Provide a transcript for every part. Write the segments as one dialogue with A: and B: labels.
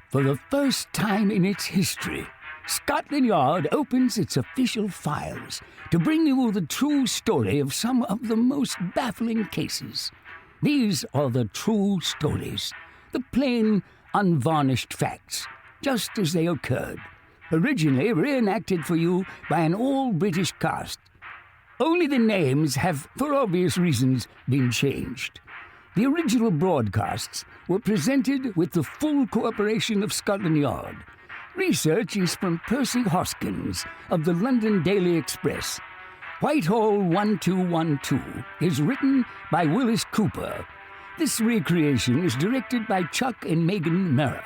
A: For the first time in its history, Scotland Yard opens its official files to bring you the true story of some of the most baffling cases. These are the true stories, the plain, unvarnished facts, just as they occurred, originally reenacted for you by an all-British cast. Only the names have, for obvious reasons, been changed. The original broadcasts were presented with the full cooperation of Scotland Yard. Research is from Percy Hoskins of the London Daily Express. Whitehall 1212 is written by Wyllis Cooper. This recreation is directed by Chuck and Megan Merra.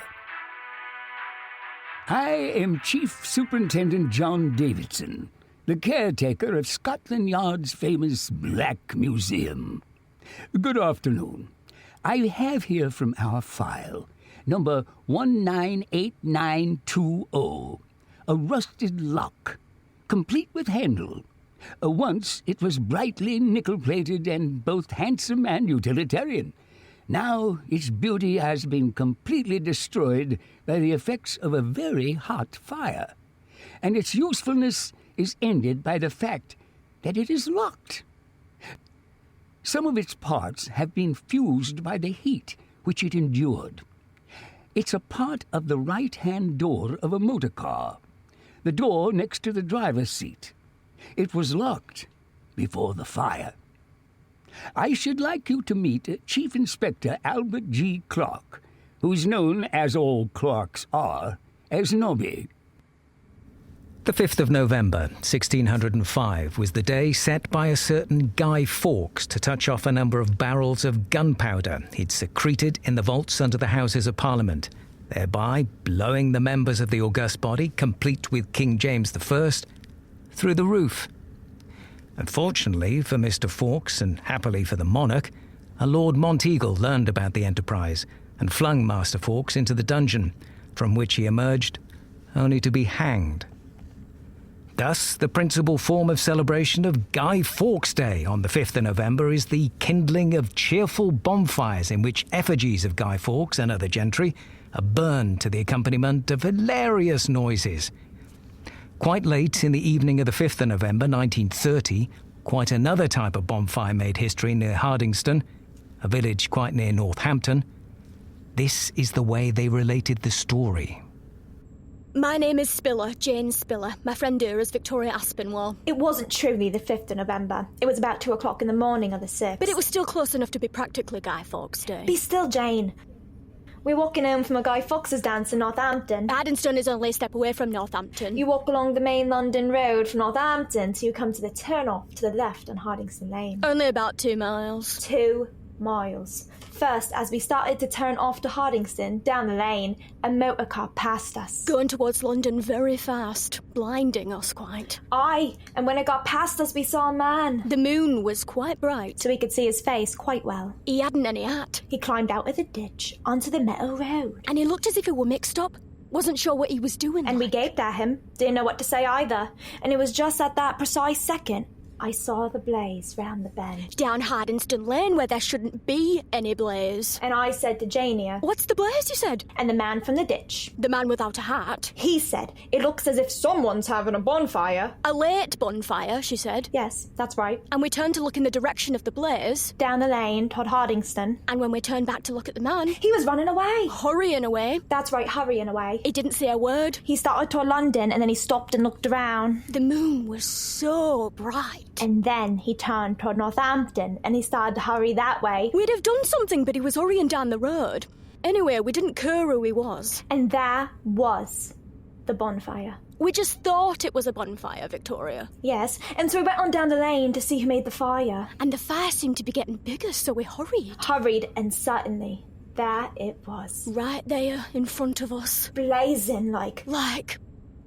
A: I am Chief Superintendent John Davidson, the caretaker of Scotland Yard's famous Black Museum. Good afternoon. I have here from our file number 198920, a rusted lock, complete with handle. Once it was brightly nickel-plated and both handsome and utilitarian. Now its beauty has been completely destroyed by the effects of a very hot fire, and its usefulness is ended by the fact that it is locked. Some of its parts have been fused by the heat which it endured. It's a part of the right-hand door of a motor car, the door next to the driver's seat. It was locked before the fire. I should like you to meet Chief Inspector Albert G. Clark, who's known, as all Clarks are, as Nobby.
B: The 5th of November, 1605, was the day set by a certain Guy Fawke to touch off a number of barrels of gunpowder he'd secreted in the vaults under the Houses of Parliament, thereby blowing the members of the august body, complete with King James I, through the roof. Unfortunately for Mr. Fawkes, and happily for the monarch, a Lord Monteagle learned about the enterprise and flung Master Fawkes into the dungeon, from which he emerged only to be hanged. Thus, the principal form of celebration of Guy Fawkes Day on the 5th of November is the kindling of cheerful bonfires in which effigies of Guy Fawkes and other gentry are burned to the accompaniment of hilarious noises. Quite late in the evening of the 5th of November 1930, quite another type of bonfire made history near Hardingston, a village quite near Northampton. This is the way they related the story.
C: My name is Spiller, Jane Spiller. My friend here is Victoria Aspinwall.
D: It wasn't truly the 5th of November. It was about 2 o'clock in the morning of the 6th.
C: But it was still close enough to be practically Guy Fawkes Day.
D: Be still, Jane. We're walking home from a Guy Fawkes dance in Northampton.
C: Haddington is only a step away from Northampton.
D: You walk along the main London road from Northampton till you come to the turn-off to the left on Hardingston Lane.
C: Only about 2 miles.
D: 2 miles. First, as we started to turn off to Hardingston, down the lane, a motor car passed us.
C: Going towards London very fast, blinding us quite.
D: Aye, and when it got past us we saw a man.
C: The moon was quite bright,
D: so we could see his face quite well.
C: He hadn't any hat.
D: He climbed out of the ditch onto the metal road.
C: And he looked as if he were mixed up. Wasn't sure what he was doing.
D: And we gaped at him, didn't know what to say either. And it was just at that precise second I saw the blaze round the bend.
C: Down Hardingston Lane, where there shouldn't be any blaze.
D: And I said to Jania,
C: "What's the blaze, you said?"
D: And the man from the ditch.
C: The man without a hat.
D: He said, "It looks as if someone's having a bonfire."
C: A late bonfire, she said.
D: Yes, that's right.
C: And we turned to look in the direction of the blaze.
D: Down the lane, toward Hardingston.
C: And when we turned back to look at the man...
D: he was running away.
C: Hurrying away.
D: That's right, hurrying away.
C: He didn't say a word.
D: He started toward London and then he stopped and looked around.
C: The moon was so bright.
D: And then he turned toward Northampton and he started to hurry that way.
C: We'd have done something, but he was hurrying down the road. Anyway, we didn't care who he was.
D: And there was the bonfire.
C: We just thought it was a bonfire, Victoria.
D: Yes, and so we went on down the lane to see who made the fire.
C: And the fire seemed to be getting bigger, so we hurried.
D: Hurried, and suddenly, there it was.
C: Right there, in front of us.
D: Blazing like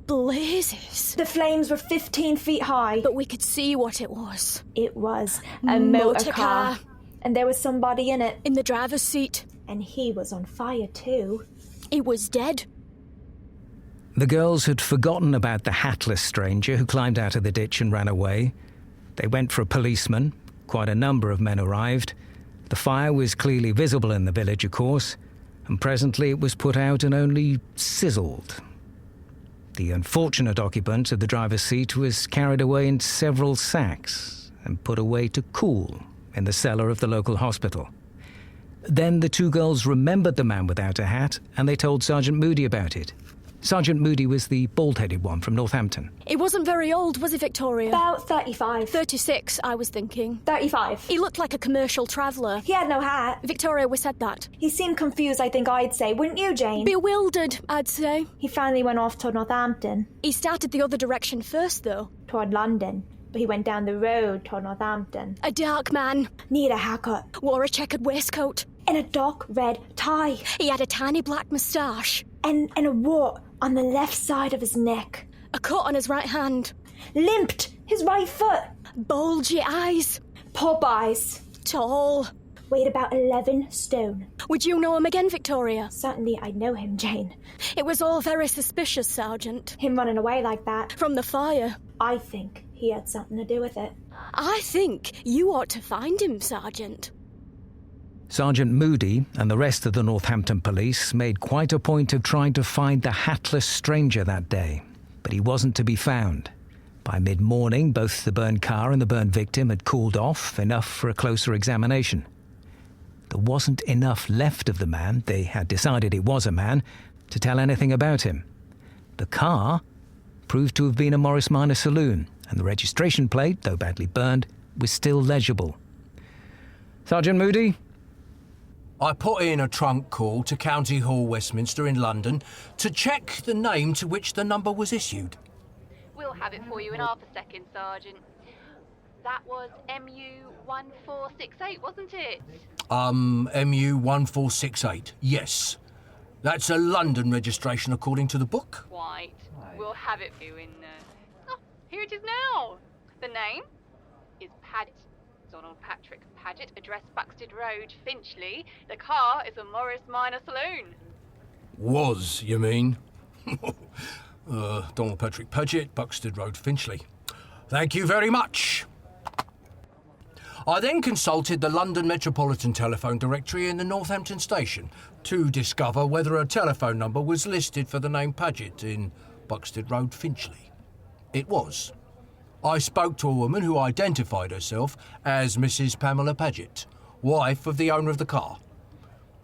C: blazes.
D: The flames were 15 feet high.
C: But we could see what it was.
D: It was a motor car. And there was somebody in it.
C: In the driver's seat.
D: And he was on fire too.
C: He was dead.
B: The girls had forgotten about the hatless stranger who climbed out of the ditch and ran away. They went for a policeman. Quite a number of men arrived. The fire was clearly visible in the village, of course. and presently it was put out and only sizzled. The unfortunate occupant of the driver's seat was carried away in several sacks and put away to cool in the cellar of the local hospital. Then the two girls remembered the man without a hat, and they told Sergeant Moody about it. Sergeant Moody was the bald-headed one from Northampton.
C: He wasn't very old, was he, Victoria?
D: About 35.
C: 36, I was thinking.
D: 35.
C: He looked like a commercial traveller.
D: He had no hat.
C: Victoria, we said that.
D: He seemed confused, I think I'd say. Wouldn't you, Jane?
C: Bewildered, I'd say.
D: He finally went off to Northampton.
C: He started the other direction first, though.
D: Toward London. But he went down the road toward Northampton.
C: A dark man.
D: Need a haircut.
C: Wore a checkered waistcoat.
D: And a dark red tie.
C: He had a tiny black moustache.
D: And a wart on the left side of his neck.
C: A cut on his right hand.
D: Limped his right foot.
C: Bulgy eyes.
D: Pop eyes.
C: Tall.
D: Weighed about 11 stone.
C: Would you know him again, Victoria?
D: Certainly I'd know him, Jane.
C: It was all very suspicious, Sergeant.
D: Him running away like that.
C: From the fire.
D: I think he had something to do with it.
C: I think you ought to find him, Sergeant.
B: Sergeant Moody and the rest of the Northampton police made quite a point of trying to find the hatless stranger that day, but he wasn't to be found. By mid-morning, both the burned car and the burned victim had cooled off enough for a closer examination. There wasn't enough left of the man, they had decided it was a man, to tell anything about him. The car proved to have been a Morris Minor saloon, and the registration plate, though badly burned, was still legible. Sergeant Moody?
E: I put in a trunk call to County Hall, Westminster in London to check the name to which the number was issued.
F: We'll have it for you in half a second, Sergeant. That was MU1468, wasn't it?
E: MU1468, yes. That's a London registration according to the book.
F: Quite. We'll have it for you in... Oh, here it is now. The name is Padget. Donald Patrick Padget, address Buxted Road, Finchley. The car is a Morris Minor saloon.
E: Was, you mean? Donald Patrick Padget, Buxted Road, Finchley. Thank you very much. I then consulted the London Metropolitan Telephone Directory in the Northampton station to discover whether a telephone number was listed for the name Padget in Buxted Road, Finchley. It was. I spoke to a woman who identified herself as Mrs. Pamela Padget, wife of the owner of the car.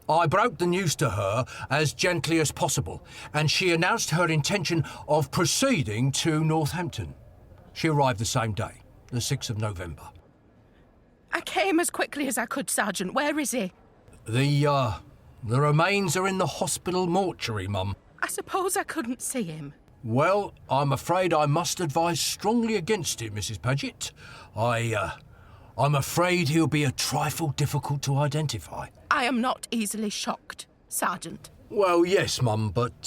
E: I broke the news to her as gently as possible, and she announced her intention of proceeding to Northampton. She arrived the same day, the 6th of November.
G: I came as quickly as I could, Sergeant. Where is he?
E: The remains are in the hospital mortuary, Mum.
G: I suppose I couldn't see him.
E: Well, I'm afraid I must advise strongly against it, Mrs. Padget. I'm afraid he'll be a trifle difficult to identify.
G: I am not easily shocked, Sergeant.
E: Well, yes, Mum, but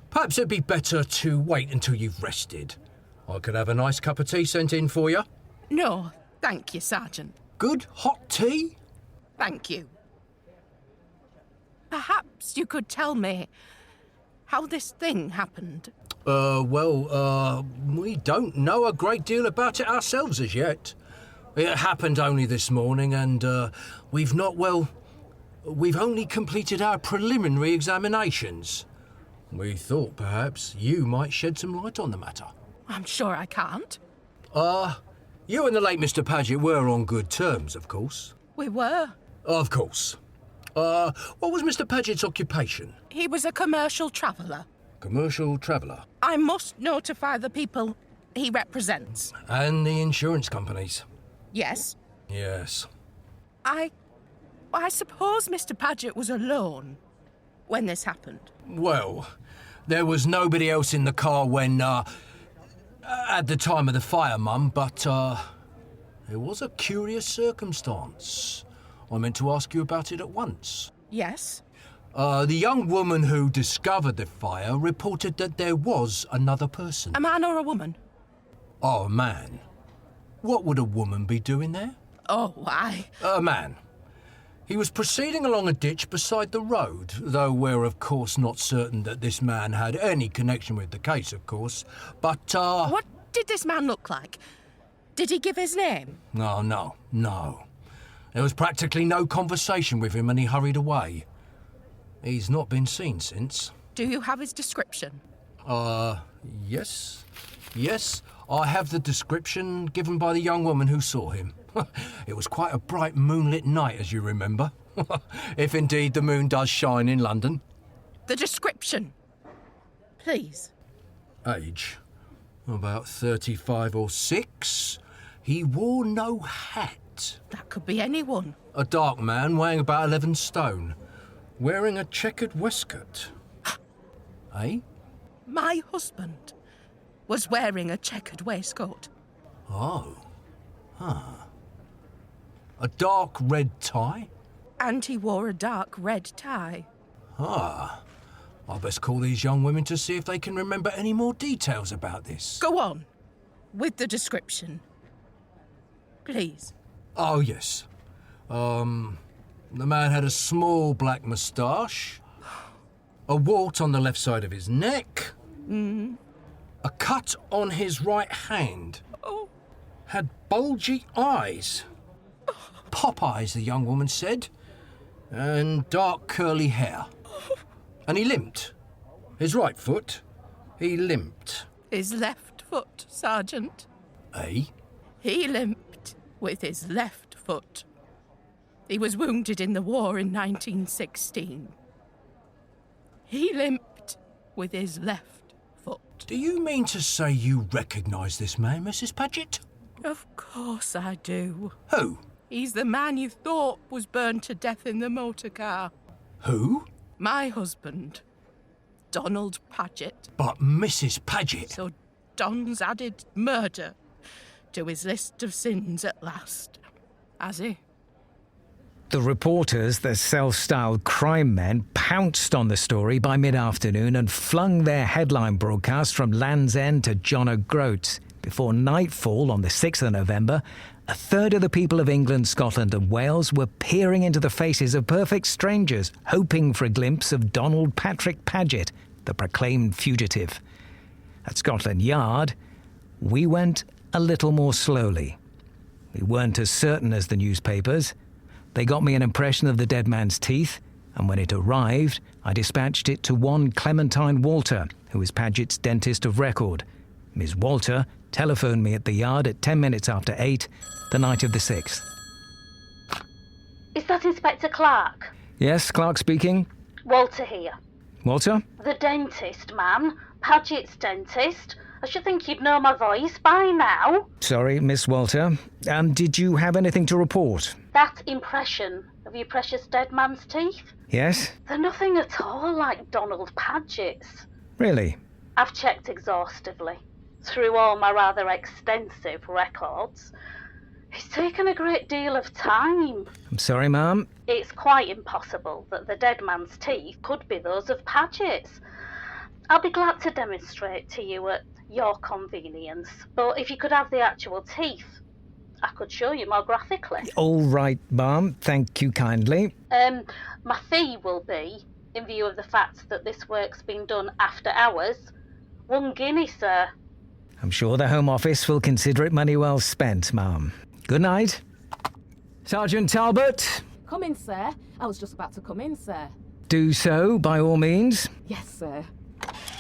E: perhaps it'd be better to wait until you've rested. I could have a nice cup of tea sent in for you.
G: No, thank you, Sergeant.
E: Good hot tea?
G: Thank you. Perhaps you could tell me how this thing happened.
E: We don't know a great deal about it ourselves as yet. It happened only this morning, and we've only completed our preliminary examinations. We thought perhaps you might shed some light on the matter.
G: I'm sure I can't.
E: You and the late Mr. Padget were on good terms, of course.
G: We were.
E: Of course. What was Mr. Padget's occupation?
G: He was a commercial traveller.
E: Commercial traveller.
G: I must notify the people he represents.
E: And the insurance companies.
G: Yes.
E: Yes.
G: I suppose Mr. Padget was alone when this happened.
E: Well, there was nobody else in the car when, at the time of the fire, Mum, but, it was a curious circumstance. I meant to ask you about it at once.
G: Yes?
E: The young woman who discovered the fire reported that there was another person.
G: A man or a woman?
E: Oh, a man. What would a woman be doing there?
G: Oh, why?
E: A man. He was proceeding along a ditch beside the road, though we're of course not certain that this man had any connection with the case, of course. But,
G: What did this man look like? Did he give his name?
E: No. There was practically no conversation with him and he hurried away. He's not been seen since.
G: Do you have his description?
E: Yes. Yes, I have the description given by the young woman who saw him. It was quite a bright moonlit night, as you remember. If indeed the moon does shine in London.
G: The description. Please.
E: Age? About 35 or 6. He wore no hat.
G: That could be anyone.
E: A dark man weighing about 11 stone. Wearing a checkered waistcoat. Eh?
G: My husband was wearing a checkered waistcoat.
E: Oh. Huh. A dark red tie?
G: And he wore a dark red tie.
E: Ah. I best call these young women to see if they can remember any more details about this.
G: Go on, with the description. Please.
E: Oh, yes. The man had a small black moustache, a wart on the left side of his neck, a cut on his right hand, had bulgy eyes, pop eyes, the young woman said, and dark curly hair. And he limped. His right foot, he limped.
G: His left foot, Sergeant.
E: Eh?
G: He limped with his left foot. He was wounded in the war in 1916. He limped with his left foot.
E: Do you mean to say you recognise this man, Mrs. Padget?
G: Of course I do.
E: Who?
G: He's the man you thought was burned to death in the motor car.
E: Who?
G: My husband, Donald Patrick.
E: But Mrs. Padget...
G: So Don's added murder to his list of sins at last, has he?
B: The reporters, the self-styled crime men, pounced on the story by mid-afternoon and flung their headline broadcast from Land's End to John O'Groats. Before nightfall on the 6th of November, a third of the people of England, Scotland and Wales were peering into the faces of perfect strangers, hoping for a glimpse of Donald Patrick Padget, the proclaimed fugitive. At Scotland Yard, we went a little more slowly. We weren't as certain as the newspapers. They got me an impression of the dead man's teeth, and when it arrived, I dispatched it to one Clementine Walter, who is Padget's dentist of record. Ms. Walter telephoned me at the yard at 10 minutes after 8, the night of the 6th.
H: Is that Inspector Clark?
B: Yes, Clark speaking.
H: Walter here.
B: Walter?
H: The dentist, man. Padget's dentist. I should think you'd know my voice by now.
B: Sorry, Miss Walter. Did you have anything to report?
H: That impression of your precious dead man's teeth?
B: Yes?
H: They're nothing at all like Donald Padget's.
B: Really?
H: I've checked exhaustively through all my rather extensive records. It's taken a great deal of time.
B: I'm sorry, ma'am.
H: It's quite impossible that the dead man's teeth could be those of Padget's. I'll be glad to demonstrate to you at your convenience, but if you could have the actual teeth, I could show you more graphically.
B: All right, ma'am. Thank you kindly.
H: My fee will be, in view of the fact that this work's been done after hours, 1 guinea, sir.
B: I'm sure the Home Office will consider it money well spent, ma'am. Good night. Sergeant Talbot?
I: Come in, sir. I was just about to come in, sir.
B: Do so, by all means.
I: Yes, sir.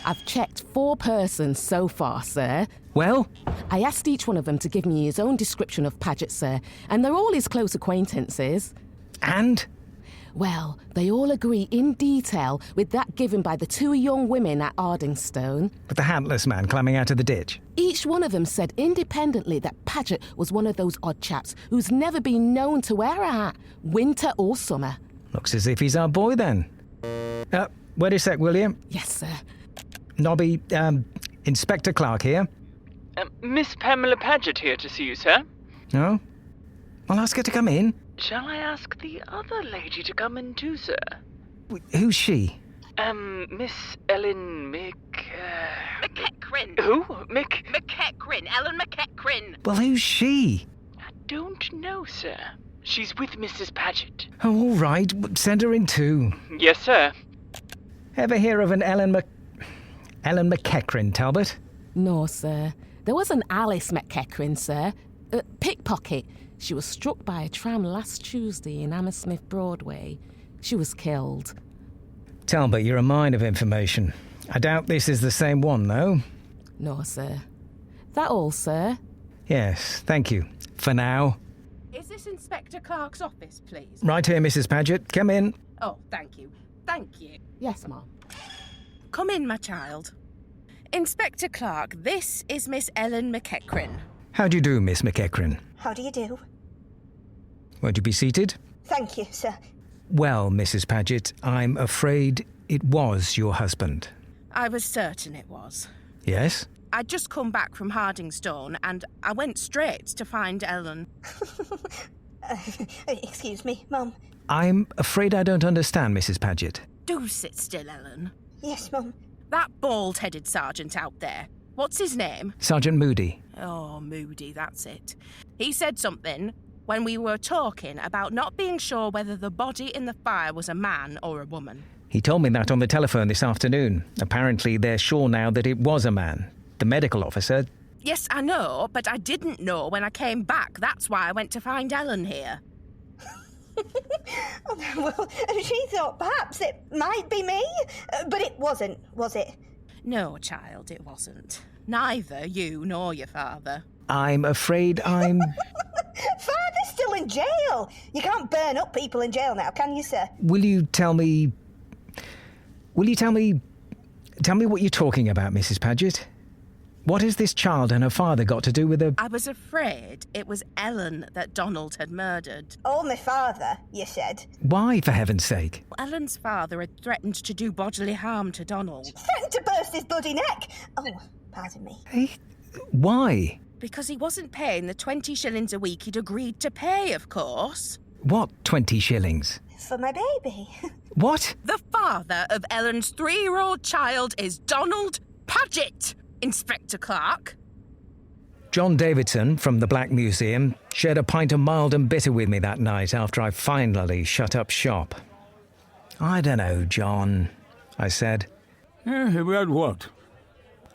I: I've checked 4 persons so far, sir.
B: Well?
I: I asked each one of them to give me his own description of Padget, sir, and they're all his close acquaintances.
B: And?
I: Well, they all agree in detail with that given by the 2 young women at Ardingstone.
B: With the hatless man climbing out of the ditch?
I: Each one of them said independently that Padget was one of those odd chaps who's never been known to wear a hat, winter or summer.
B: Looks as if he's our boy, then. Wait a sec, will you?
I: Yes, sir.
B: Nobby, Inspector Clark here.
J: Miss Pamela Padget here to see you, sir.
B: Oh? Well, ask her to come in.
J: Shall I ask the other lady to come in too, sir?
B: Who's she?
J: Miss Ellen
G: McEachran.
J: Who?
G: McEachran. Ellen McEachran.
B: Well, who's she?
J: I don't know, sir. She's with Mrs. Padget.
B: Oh, all right. Send her in too.
J: Yes, sir.
B: Ever hear of an Ellen McEachran, Talbot?
I: No, sir. There was an Alice McEachran, sir. Pickpocket. She was struck by a tram last Tuesday in Hammersmith Broadway. She was killed.
B: Talbot, you're a mine of information. I doubt this is the same one, though.
I: No, sir. That all, sir?
B: Yes, thank you. For now.
G: Is this Inspector Clark's office, please?
B: Right here, Mrs. Padget. Come in.
G: Oh, thank you. Thank you.
I: Yes, Mum.
G: Come in, my child. Inspector Clark, this is Miss Ellen McEachran.
B: How do you do, Miss McEachran?
K: How do you do?
B: Won't you be seated?
K: Thank you, sir.
B: Well, Mrs. Padget, I'm afraid it was your husband.
G: I was certain it was.
B: Yes?
G: I'd just come back from Hardingstone and I went straight to find Ellen.
K: Excuse me, Mum.
B: I'm afraid I don't understand, Mrs. Padget.
G: Do sit still, Ellen.
K: Yes, Mum.
G: That bald-headed sergeant out there. What's his name?
B: Sergeant Moody.
G: Oh, Moody, that's it. He said something when we were talking about not being sure whether the body in the fire was a man or a woman.
B: He told me that on the telephone this afternoon. Apparently, they're sure now that it was a man. The medical officer...
G: Yes, I know, but I didn't know when I came back. That's why I went to find Ellen here.
K: Well, she thought perhaps it might be me, but it wasn't, was it?
G: No, child, it wasn't. Neither you nor your father.
B: I'm afraid I'm...
K: Father's still in jail. You can't burn up people in jail now, can you, sir?
B: Will you tell me what you're talking about, Mrs. Padget? What has this child and her father got to do with the...
G: I was afraid it was Ellen that Donald had murdered.
K: Oh, my father, you said.
B: Why, for heaven's sake?
G: Ellen's father had threatened to do bodily harm to Donald.
K: Threatened to burst his bloody neck. Oh, pardon me.
B: Hey, why?
G: Because he wasn't paying the 20 shillings a week he'd agreed to pay, of course.
B: What 20 shillings?
K: For my baby.
B: What?
G: The father of Ellen's 3-year-old child is Donald Patrick, Inspector Clark.
B: John Davidson from the Black Museum shared a pint of mild and bitter with me that night after I finally shut up shop. I don't know, John, I said.
A: About what?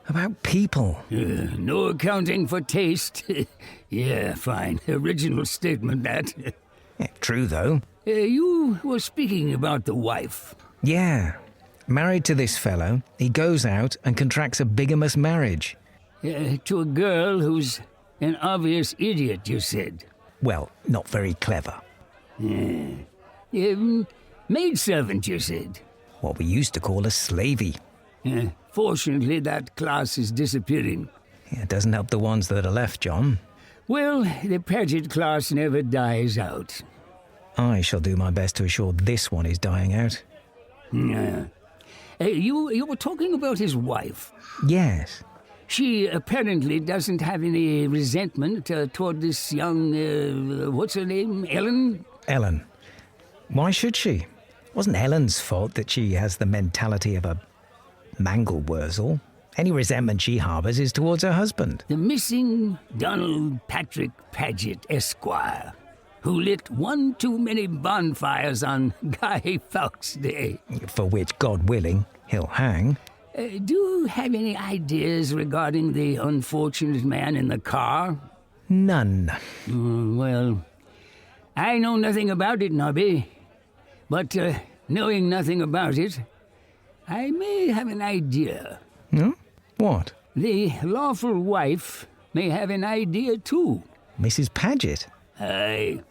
B: About people.
A: No accounting for taste. Yeah, fine. Original statement, that.
B: Yeah, true, though.
A: You were speaking about the wife.
B: Yeah. Married to this fellow, he goes out and contracts a bigamous marriage.
A: To a girl who's an obvious idiot, you said.
B: Well, not very clever.
A: Maidservant, you said.
B: What we used to call a slavey.
A: Fortunately, that class is disappearing.
B: It doesn't help the ones that are left, John.
A: Well, the Padget class never dies out.
B: I shall do my best to assure this one is dying out.
A: You were talking about his wife.
B: Yes.
A: She apparently doesn't have any resentment toward this young, what's her name, Ellen?
B: Ellen. Why should she? Wasn't Ellen's fault that she has the mentality of a mangle-wurzel. Any resentment she harbours is towards her husband.
A: The missing Donald Patrick Padget, Esquire, who lit one too many bonfires on Guy Fawke's Day.
B: For which, God willing, he'll hang.
A: Do you have any ideas regarding the unfortunate man in the car?
B: None.
A: Well, I know nothing about it, Nobby. But knowing nothing about it, I may have an idea.
B: What?
A: The lawful wife may have an idea too.
B: Mrs. Padget?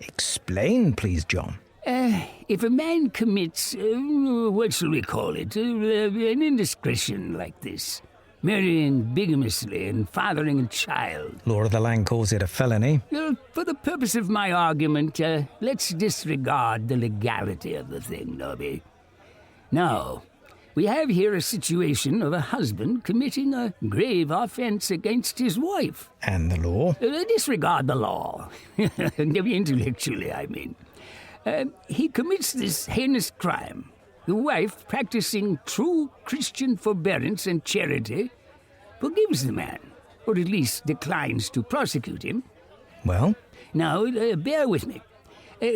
B: Explain, please, John.
A: If a man commits, what shall we call it, an indiscretion like this, marrying bigamously and fathering a child.
B: Law of the land calls it a felony.
A: Well, for the purpose of my argument, let's disregard the legality of the thing, Nobby. Now, we have here a situation of a husband committing a grave offense against his wife.
B: And the law?
A: Disregard the law. Intellectually, I mean. He commits this heinous crime. The wife, practicing true Christian forbearance and charity, forgives the man, or at least declines to prosecute him.
B: Well?
A: Now, bear with me.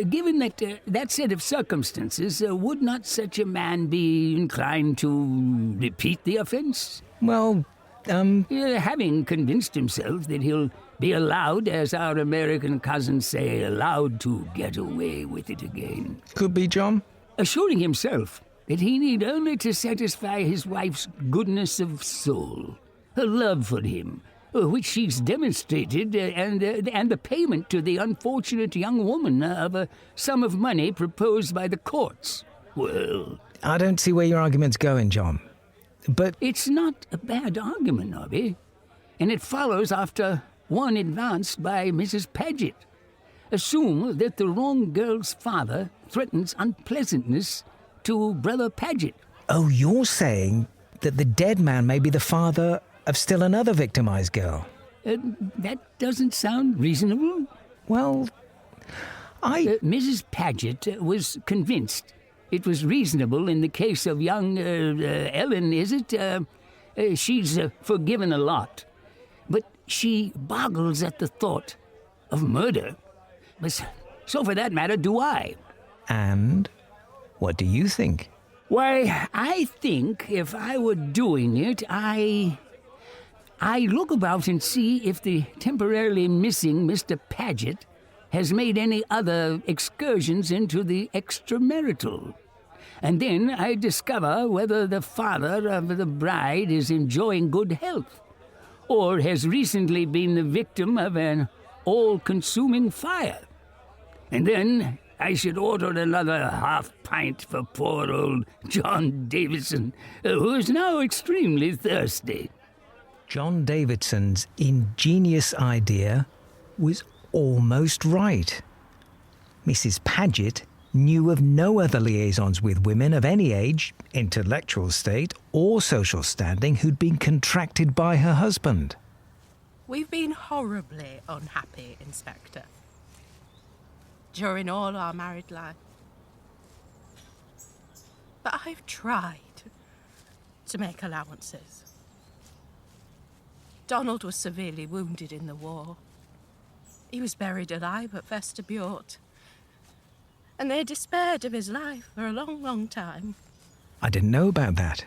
A: Given that set of circumstances, would not such a man be inclined to repeat the offense?
B: Well,
A: having convinced himself that he'll be allowed, as our American cousins say, allowed to get away with it again.
B: Could be, John.
A: Assuring himself that he need only to satisfy his wife's goodness of soul, her love for him, which she's demonstrated, and the payment to the unfortunate young woman of a sum of money proposed by the courts. Well,
B: I don't see where your argument's going, John. But
A: it's not a bad argument, Nobby, and it follows after one advanced by Mrs. Padget. Assume that the wrong girl's father threatens unpleasantness to Brother Padget.
B: Oh, you're saying that the dead man may be the father of still another victimized girl?
A: That doesn't sound reasonable.
B: Well,
A: Mrs. Padget was convinced it was reasonable in the case of young Ellen, is it? She's forgiven a lot, but she boggles at the thought of murder. But so for that matter, do I.
B: And what do you think?
A: Why, I think if I were doing it, I look about and see if the temporarily missing Mr. Padget has made any other excursions into the extramarital. And then I discover whether the father of the bride is enjoying good health, or has recently been the victim of an all-consuming fire. And then I should order another half-pint for poor old John Davidson, who is now extremely thirsty.
B: John Davidson's ingenious idea was almost right. Mrs. Padget knew of no other liaisons with women of any age, intellectual state, or social standing who'd been contracted by her husband.
G: We've been horribly unhappy, Inspector, during all our married life. But I've tried to make allowances. Donald was severely wounded in the war. He was buried alive at Vesterbjort, and they despaired of his life for a long, long time.
B: I didn't know about that.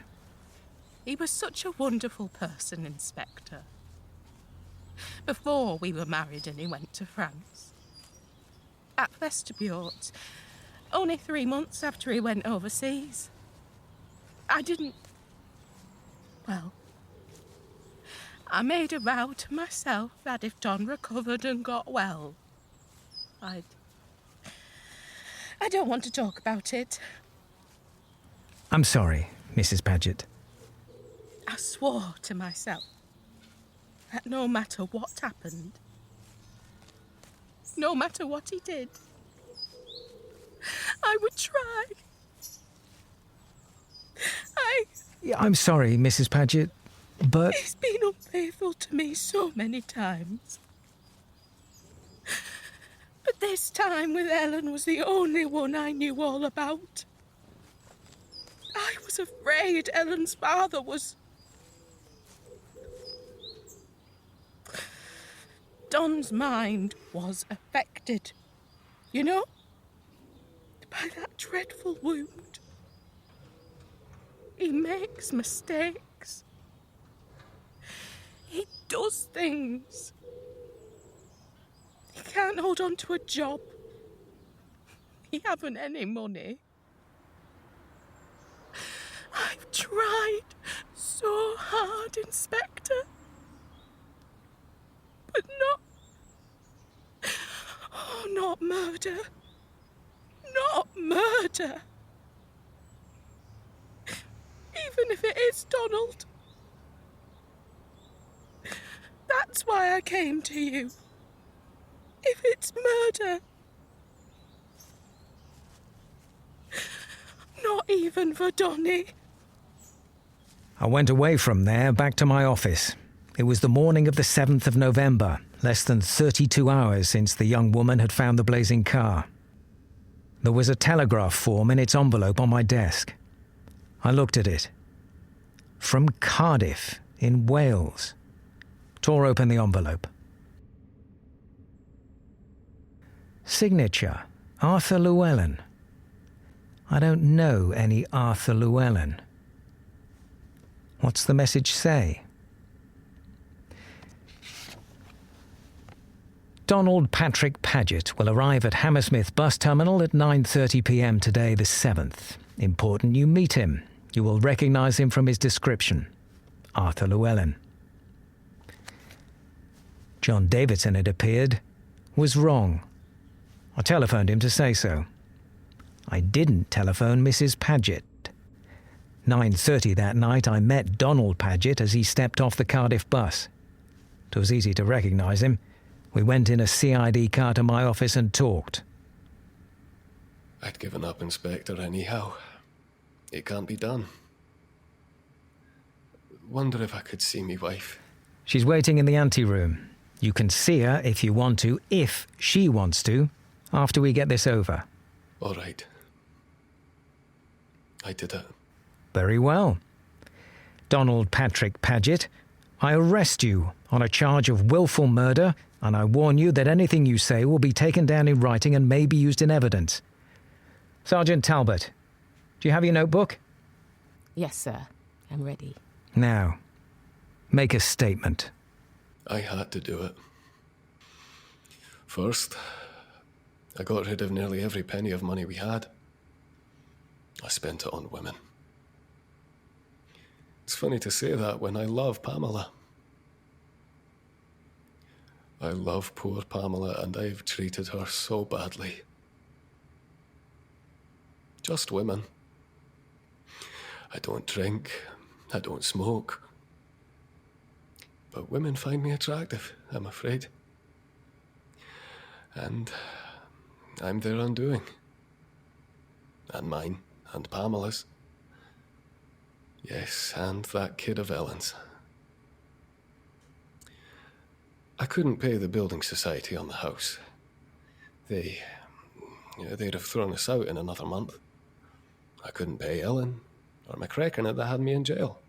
G: He was such a wonderful person, Inspector. Before we were married and he went to France. At Vesterbjort, only 3 months after he went overseas. I made a vow to myself that if Don recovered and got well, I don't want to talk about it.
B: I'm sorry, Mrs. Padget.
G: I swore to myself that no matter what happened, no matter what he did, I would try.
B: I'm sorry, Mrs. Padget, but...
G: He's been unfaithful to me so many times. But this time with Ellen was the only one I knew all about. I was afraid Ellen's father was... Don's mind was affected, you know, by that dreadful wound. He makes mistakes. He does things. He can't hold on to a job. He haven't any money. I've tried so hard, Inspector. But not murder. Not murder. Even if it is Donald. That's why I came to you. If it's murder. Not even for Donny.
B: I went away from there back to my office. It was the morning of the 7th of November, less than 32 hours since the young woman had found the blazing car. There was a telegraph form in its envelope on my desk. I looked at it. From Cardiff, in Wales. Tore open the envelope. Signature, Arthur Llewellyn. I don't know any Arthur Llewellyn. What's the message say? Donald Patrick Padget will arrive at Hammersmith bus terminal at 9:30 p.m. today, the 7th. Important you meet him. You will recognise him from his description. Arthur Llewellyn. John Davidson, it appeared, was wrong. I telephoned him to say so. I didn't telephone Mrs. Padget. 9:30 that night I met Donald Patrick as he stepped off the Cardiff bus. It was easy to recognise him. We went in a CID car to my office and talked.
L: I'd given up, Inspector, anyhow. It can't be done. Wonder if I could see me wife.
B: She's waiting in the anteroom. You can see her if you want to, if she wants to, after we get this over.
L: All right. I did it.
B: Very well. Donald Patrick Padget, I arrest you on a charge of willful murder, and I warn you that anything you say will be taken down in writing and may be used in evidence. Sergeant Talbot, do you have your notebook?
I: Yes, sir. I'm ready.
B: Now, make a statement.
L: I had to do it. First, I got rid of nearly every penny of money we had. I spent it on women. It's funny to say that when I love Pamela. I love poor Pamela, and I've treated her so badly. Just women. I don't drink, I don't smoke. But women find me attractive, I'm afraid. And I'm their undoing. And mine, and Pamela's. Yes, and that kid of Ellen's. I couldn't pay the building society on the house. They'd have thrown us out in another month. I couldn't pay Ellen, or McCracken that had me in jail.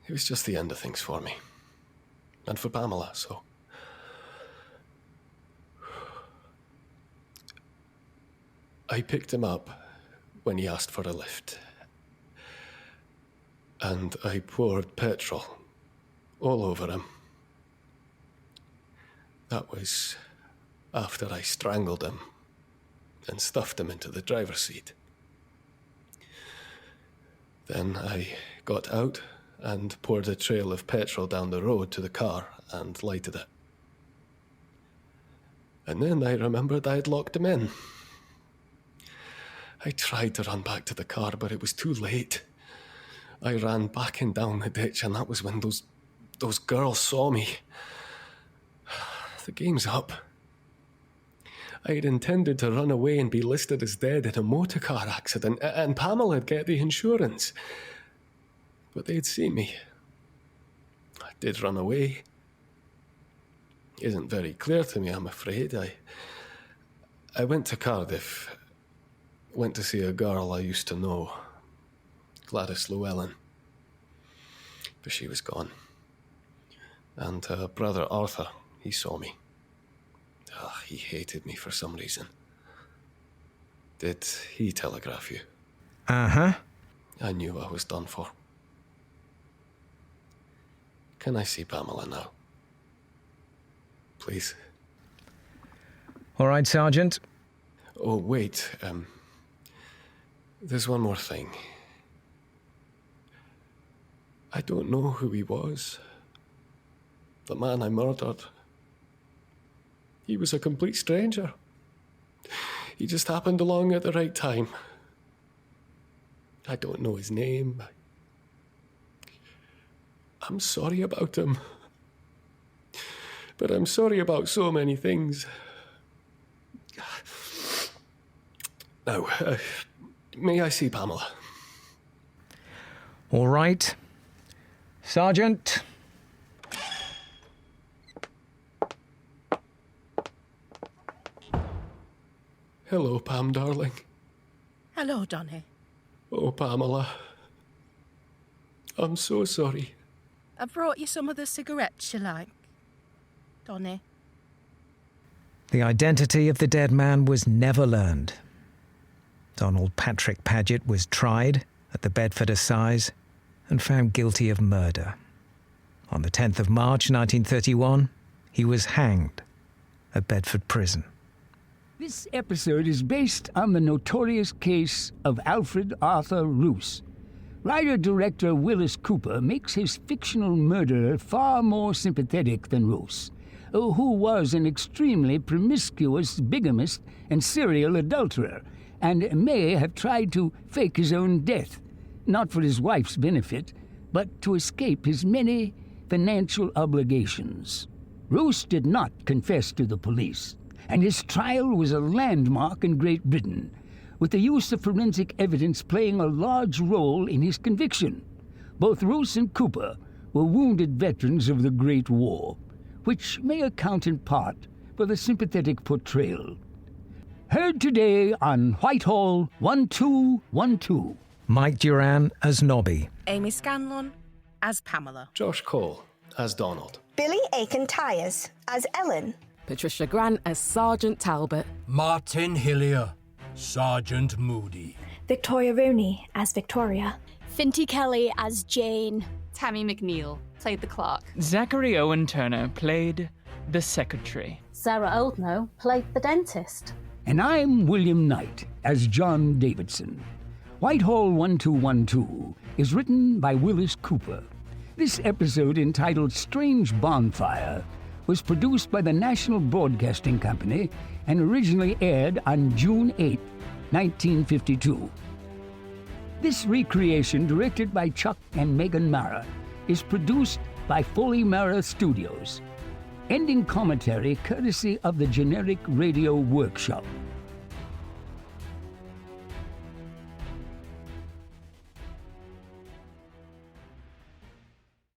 L: It was just the end of things for me. And for Pamela, so. I picked him up when he asked for a lift. And I poured petrol all over him. That was after I strangled him and stuffed him into the driver's seat. Then I got out and poured a trail of petrol down the road to the car and lighted it. And then I remembered I'd locked him in. I tried to run back to the car, but it was too late. I ran backing down the ditch, and that was when those girls saw me. The game's up. I had intended to run away and be listed as dead in a motor car accident, and Pamela'd get the insurance. But they'd seen me. I did run away. Isn't very clear to me, I'm afraid. I went to Cardiff. Went to see a girl I used to know. Gladys Llewellyn. But she was gone. And her brother Arthur, he saw me. He hated me for some reason. Did he telegraph you?
B: Uh-huh.
L: I knew I was done for. Can I see Pamela now? Please.
B: All right, Sergeant.
L: Oh, wait. There's one more thing. I don't know who he was. The man I murdered. He was a complete stranger. He just happened along at the right time. I don't know his name. I'm sorry about him. But I'm sorry about so many things. Now, may I see Pamela?
B: All right. Sergeant.
L: Hello, Pam, darling.
G: Hello, Donny.
L: Oh, Pamela. I'm so sorry.
G: I brought you some of the cigarettes you like, Donny.
B: The identity of the dead man was never learned. Donald Patrick Padget was tried at the Bedford Assize and found guilty of murder. On the 10th of March 1931, he was hanged at Bedford Prison.
A: This episode is based on the notorious case of Alfred Arthur Roos. Writer-director Wyllis Cooper makes his fictional murderer far more sympathetic than Roos, who was an extremely promiscuous bigamist and serial adulterer, and may have tried to fake his own death, not for his wife's benefit, but to escape his many financial obligations. Roos did not confess to the police, and his trial was a landmark in Great Britain, with the use of forensic evidence playing a large role in his conviction. Both Roos and Cooper were wounded veterans of the Great War, which may account in part for the sympathetic portrayal. Heard today on Whitehall 1212.
B: Mike Duran as Nobby.
G: Amy Scanlon as Pamela.
L: Josh Cole as Donald.
K: Billie Aken-Tyres as Ellen.
I: Patricia Grant as Sergeant Talbot.
E: Martin Hillier, Sergeant Moody.
D: Victoria Rooney as Victoria.
C: Finty Kelly as Jane.
F: Tammy McNeil played the clerk.
J: Zachary Owen Turner played the secretary.
H: Sarah Oldknow played the dentist.
A: And I'm William Knight as John Davidson. Whitehall 1212 is written by Wyllis Cooper. This episode, entitled Strange Bonfire, was produced by the National Broadcasting Company and originally aired on June 8, 1952. This recreation, directed by Chuck and Megan Mara, is produced by Foley Mara Studios. Ending commentary courtesy of the Generic Radio Workshop.